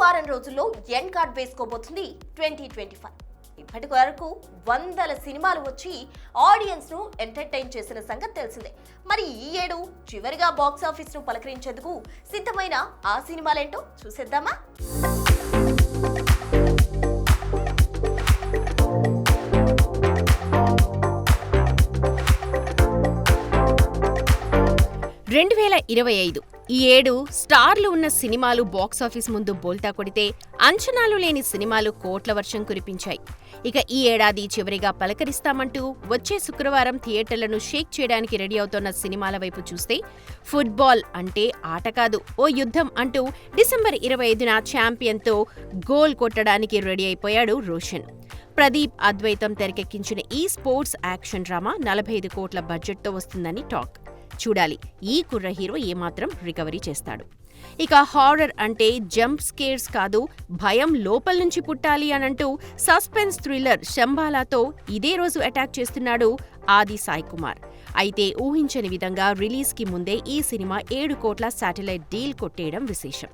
వారం రోజుల్లో end card వేసుకోబోతుంది 2025. ఇప్పటి వరకు వందల సినిమాలు వచ్చి ఆడియన్స్ ను ఎంటర్టైన్ చేసిన సంగతి తెలిసిందే. మరి ఈ ఏడు చివరిగా బాక్స్ ఆఫీస్ ను పలకరించేందుకు సిద్ధమైన ఆ సినిమాలేంటో చూసేద్దామా? ఈ ఏడు స్టార్లు ఉన్న సినిమాలు బాక్సాఫీస్ ముందు బోల్తా కొడితే అంచనాలు లేని సినిమాలు కోట్ల వర్షం కురిపించాయి. ఇక ఈ ఏడాది చివరిగా పలకరిస్తామంటూ వచ్చే శుక్రవారం థియేటర్లను షేక్ చేయడానికి రెడీ అవుతోన్న సినిమాల వైపు చూస్తే ఫుట్బాల్ అంటే ఆట కాదు, ఓ యుద్ధం అంటూ డిసెంబర్ 25న ఛాంపియన్తో గోల్ కొట్టడానికి రెడీ అయిపోయాడు రోషన్. ప్రదీప్ అద్వైతం తెరకెక్కించిన ఈ స్పోర్ట్స్ యాక్షన్ డ్రామా 45 కోట్ల బడ్జెట్తో వస్తుందని టాక్. చూడాలి ఈ కుర్ర హీరో ఏమాత్రం రికవరీ చేస్తాడు. ఇక హారర్ అంటే జంప్ స్కేర్స్ కాదు, భయం లోపల నుంచి పుట్టాలి అనంటూ సస్పెన్స్ థ్రిల్లర్ శంబాలాతో ఇదే రోజు అటాక్ చేస్తున్నాడు ఆది సాయి కుమార్. అయితే ఊహించని విధంగా రిలీజ్కి ముందే ఈ సినిమా 7 కోట్ల శాటిలైట్ డీల్ కొట్టేయడం విశేషం.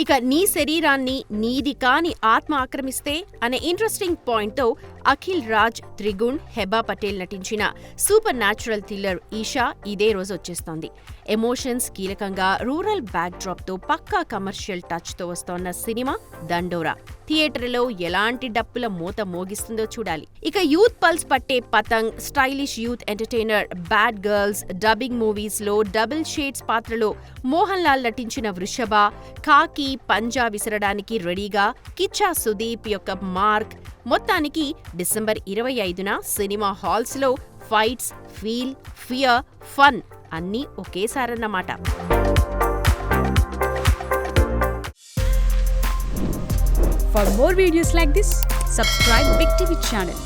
ఇక నీ శరీరాన్ని నీది కాని ఆత్మ ఆక్రమిస్తే అనే ఇంట్రెస్టింగ్ పాయింట్తో అఖిల్ రాజ్, త్రిగుణ్, హెబా పటేల్ నటించిన సూపర్ న్యాచురల్ థ్రిల్లర్ ఈషా ఇదే రోజు వచ్చేస్తోంది. ఎమోషన్స్ కీలకంగా రూరల్ బ్యాక్ డ్రాప్తో పక్కా కమర్షియల్ టచ్తో వస్తోన్న సినిమా దండోరా థియేటర్లో ఎలాంటి డప్పుల మోత మోగిస్తుందో చూడాలి. ఇక యూత్ పల్స్ పట్టే Patang, stylish youth entertainer bad girls, dubbing మూవీస్లో డబుల్ షేడ్స్ పాత్రలో మోహన్ లాల్ నటించిన వృషభ, ఖాకీ పంజా విసరడానికి రెడీగా కిచ్చా సుదీప్ యొక్క మార్క్. మొత్తానికి డిసెంబర్ 25న సినిమా హాల్స్లో ఫైట్స్, ఫీల్, ఫియర్, ఫన్ అన్నీ ఒకేసారన్నమాట. For more videos like this, subscribe Big TV channel.